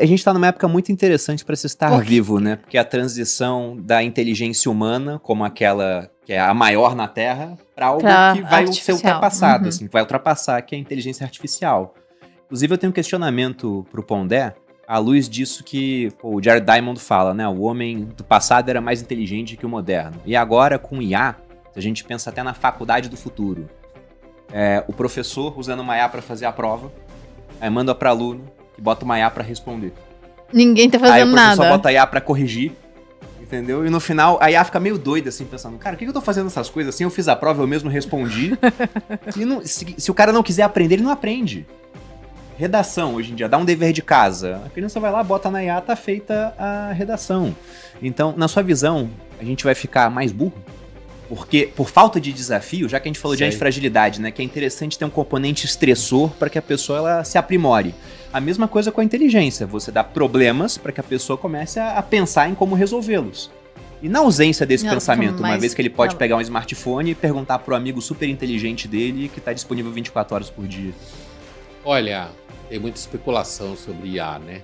A gente está numa época muito interessante para se estar vivo, né? Porque a transição da inteligência humana, como aquela que é a maior na Terra, para algo que vai ser ultrapassado, assim, vai ultrapassar, que é a inteligência artificial. Inclusive, eu tenho um questionamento pro Pondé, à luz disso que o Jared Diamond fala, né? O homem do passado era mais inteligente que o moderno. E agora, com IA, a gente pensa até na faculdade do futuro. O professor usando uma IA para fazer a prova, aí manda para aluno, que bota uma IA pra responder. Ninguém tá fazendo nada. Aí o professor bota a IA pra corrigir, entendeu? E no final, a IA fica meio doida, assim, pensando, cara, por que eu tô fazendo essas coisas assim? Eu fiz a prova, eu mesmo respondi. E se o cara não quiser aprender, ele não aprende. Redação, hoje em dia, dá um dever de casa. A criança vai lá, bota na IA, tá feita a redação. Então, na sua visão, a gente vai ficar mais burro? Porque, por falta de desafio, já que a gente falou de antifragilidade, né? Que é interessante ter um componente estressor para que a pessoa ela se aprimore. A mesma coisa com a inteligência. Você dá problemas para que a pessoa comece a pensar em como resolvê-los. E na ausência desse pensamento, uma vez que ele pode pegar um smartphone e perguntar pro amigo super inteligente dele que está disponível 24 horas por dia. Olha, tem muita especulação sobre IA, né?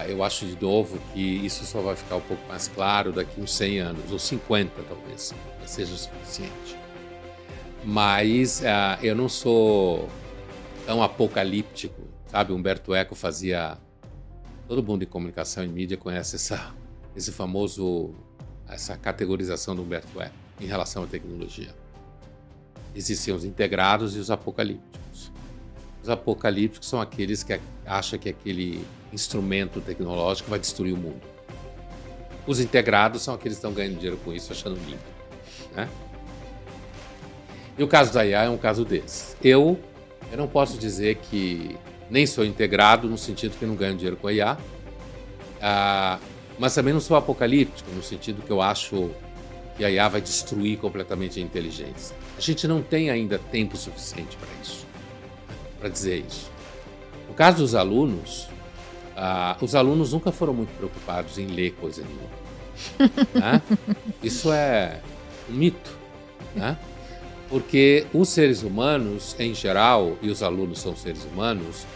Eu acho de novo que isso só vai ficar um pouco mais claro daqui uns 100 anos, ou 50 talvez, seja o suficiente. Mas eu não sou tão apocalíptico, sabe? Humberto Eco fazia... Todo mundo em comunicação e mídia conhece essa categorização do Humberto Eco em relação à tecnologia. Existem os integrados e os apocalípticos. Os apocalípticos são aqueles que acham que aquele instrumento tecnológico vai destruir o mundo. Os integrados são aqueles que estão ganhando dinheiro com isso, achando lindo, né? E o caso da IA é um caso desse. Eu não posso dizer que nem sou integrado no sentido que não ganho dinheiro com a IA, mas também não sou apocalíptico no sentido que eu acho que a IA vai destruir completamente a inteligência. A gente não tem ainda tempo suficiente para isso, para dizer isso. No caso dos alunos, os alunos nunca foram muito preocupados em ler coisa nenhuma, né? Isso é um mito, né? Porque os seres humanos, em geral, e os alunos são seres humanos,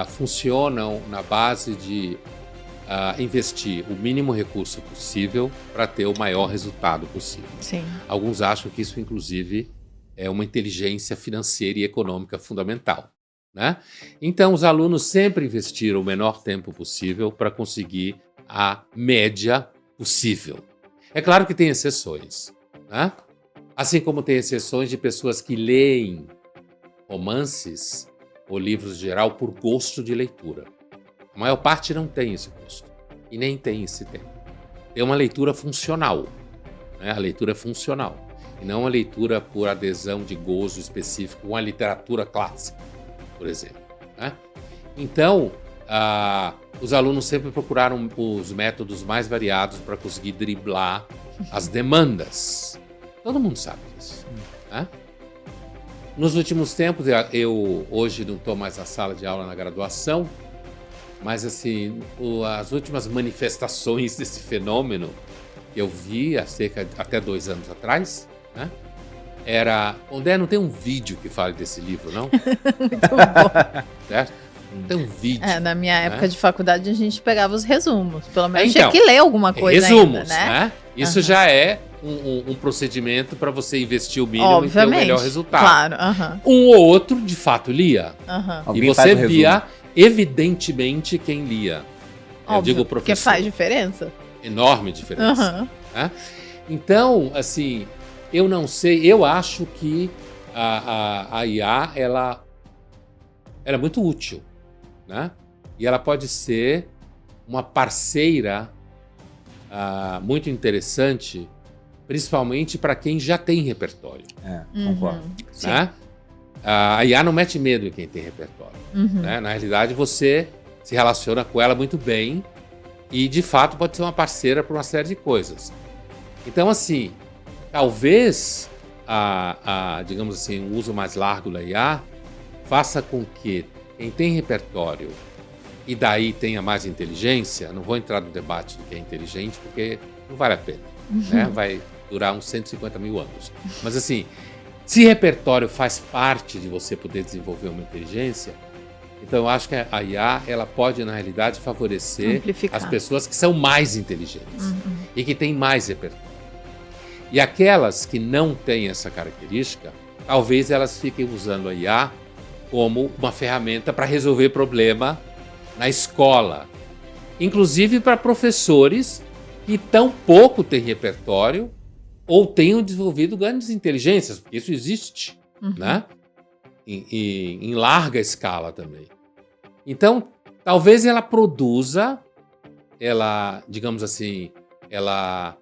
funcionam na base de investir o mínimo recurso possível para ter o maior resultado possível. Sim. Alguns acham que isso, inclusive, é uma inteligência financeira e econômica fundamental, né? Então, os alunos sempre investiram o menor tempo possível para conseguir a média possível. É claro que tem exceções, né? Assim como tem exceções de pessoas que leem romances ou livros em geral por gosto de leitura. A maior parte não tem esse gosto e nem tem esse tempo. Tem uma leitura funcional, né? A leitura é funcional e não uma leitura por adesão de gozo específico, uma literatura clássica, por exemplo, né? Então, os alunos sempre procuraram os métodos mais variados para conseguir driblar as demandas. Todo mundo sabe disso, né? Nos últimos tempos, eu hoje não estou mais na sala de aula na graduação, mas assim, as últimas manifestações desse fenômeno que eu vi até 2 anos atrás, né? Era... Pondé, não tem um vídeo que fale desse livro, não? Muito bom. Certo? Não tem um vídeo. Na minha época de faculdade, a gente pegava os resumos. Pelo menos tinha que ler alguma coisa resumos, ainda, né? Isso já é um procedimento para você investir o mínimo e ter o melhor resultado. Claro. Um ou outro, de fato, lia. E você via, evidentemente, quem lia. Óbvio, eu digo o professor. Porque faz diferença. Enorme diferença. Né? Então, assim, eu não sei, eu acho que a IA, ela é muito útil, né? E ela pode ser uma parceira muito interessante, principalmente para quem já tem repertório. Concordo. Né? A IA não mete medo em quem tem repertório. Né? Na realidade, você se relaciona com ela muito bem e, de fato, pode ser uma parceira para uma série de coisas. Então, assim, talvez, digamos assim, o uso mais largo da IA faça com que quem tem repertório e daí tenha mais inteligência, não vou entrar no debate do que é inteligente, porque não vale a pena, né? Vai durar uns 150 mil anos. Mas assim, se repertório faz parte de você poder desenvolver uma inteligência, Então eu acho que a IA ela pode, na realidade, favorecer Amplificar. as pessoas que são mais inteligentes e que têm mais repertório. E aquelas que não têm essa característica, talvez elas fiquem usando a IA como uma ferramenta para resolver problema na escola. Inclusive para professores que tão pouco têm repertório ou tenham desenvolvido grandes inteligências, porque isso existe, né? Em larga escala também. Então, talvez ela produza, digamos assim, ela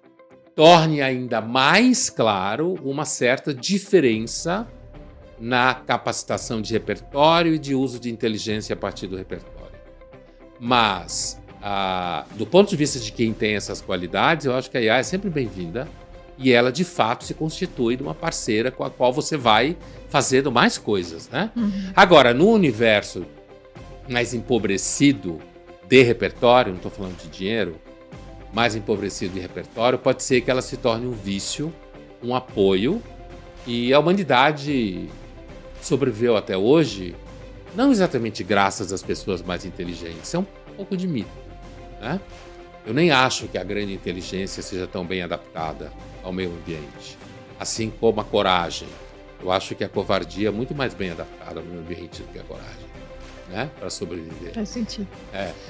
torne ainda mais claro uma certa diferença na capacitação de repertório e de uso de inteligência a partir do repertório. Mas, do ponto de vista de quem tem essas qualidades, eu acho que a IA é sempre bem-vinda e ela, de fato, se constitui de uma parceira com a qual você vai fazendo mais coisas, né? Agora, no universo mais empobrecido de repertório, não estou falando de dinheiro, mais empobrecido de repertório, pode ser que ela se torne um vício, um apoio, e a humanidade sobreviveu até hoje, não exatamente graças às pessoas mais inteligentes, é um pouco de mito, né? Eu nem acho que a grande inteligência seja tão bem adaptada ao meio ambiente, assim como a coragem. Eu acho que a covardia é muito mais bem adaptada ao meio ambiente do que a coragem, né? Para sobreviver. Faz sentido.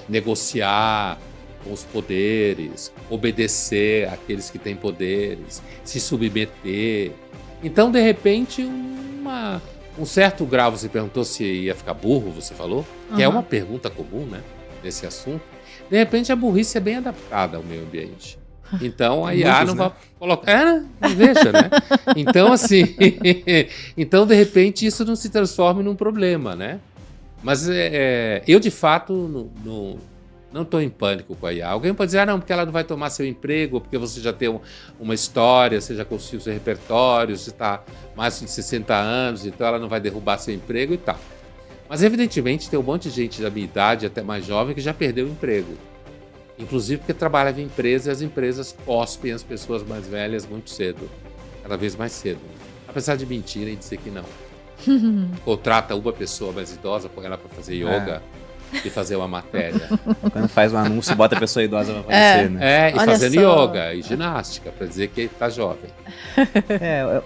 Negociar com os poderes, obedecer àqueles que têm poderes, se submeter. Então, de repente, um certo grau, você perguntou se ia ficar burro, você falou, que é uma pergunta comum, né, nesse assunto. De repente, a burrice é bem adaptada ao meio ambiente. Então, a IA não vai colocar... veja, né? Então, assim... então, de repente, isso não se transforma num problema, né? Mas eu, de fato, não estou em pânico com a IA. Alguém pode dizer, não, porque ela não vai tomar seu emprego, porque você já tem uma história, você já conseguiu seu repertório, você está mais de 60 anos, então ela não vai derrubar seu emprego e tal. Mas, evidentemente, tem um monte de gente da minha idade, até mais jovem, que já perdeu o emprego. Inclusive porque trabalhava em empresas e as empresas cospem as pessoas mais velhas muito cedo. Cada vez mais cedo. Apesar de mentirem e dizer que não. Contrata uma pessoa mais idosa, põe ela para fazer yoga e fazer uma matéria. Quando faz um anúncio, bota a pessoa idosa pra aparecer, né? E fazendo yoga e ginástica, para dizer que tá jovem.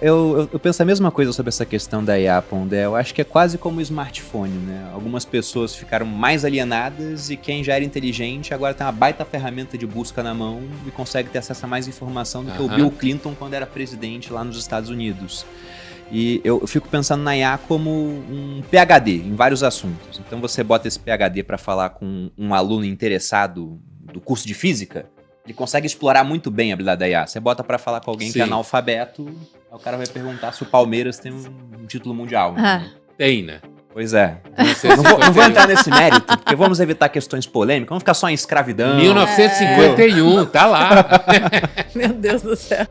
Eu penso a mesma coisa sobre essa questão da IA, Pondé. Eu acho que é quase como o smartphone, né? Algumas pessoas ficaram mais alienadas e quem já era inteligente agora tem uma baita ferramenta de busca na mão e consegue ter acesso a mais informação do que o Bill Clinton quando era presidente lá nos Estados Unidos. E eu fico pensando na IA como um PhD em vários assuntos. Então você bota esse PhD para falar com um aluno interessado do curso de física, ele consegue explorar muito bem a habilidade da IA. Você bota para falar com alguém que é analfabeto, aí o cara vai perguntar se o Palmeiras tem um título mundial. Tem, né? Pois é. Não vou entrar nesse mérito, porque vamos evitar questões polêmicas, vamos ficar só em escravidão. 1951, tá lá. Meu Deus do céu.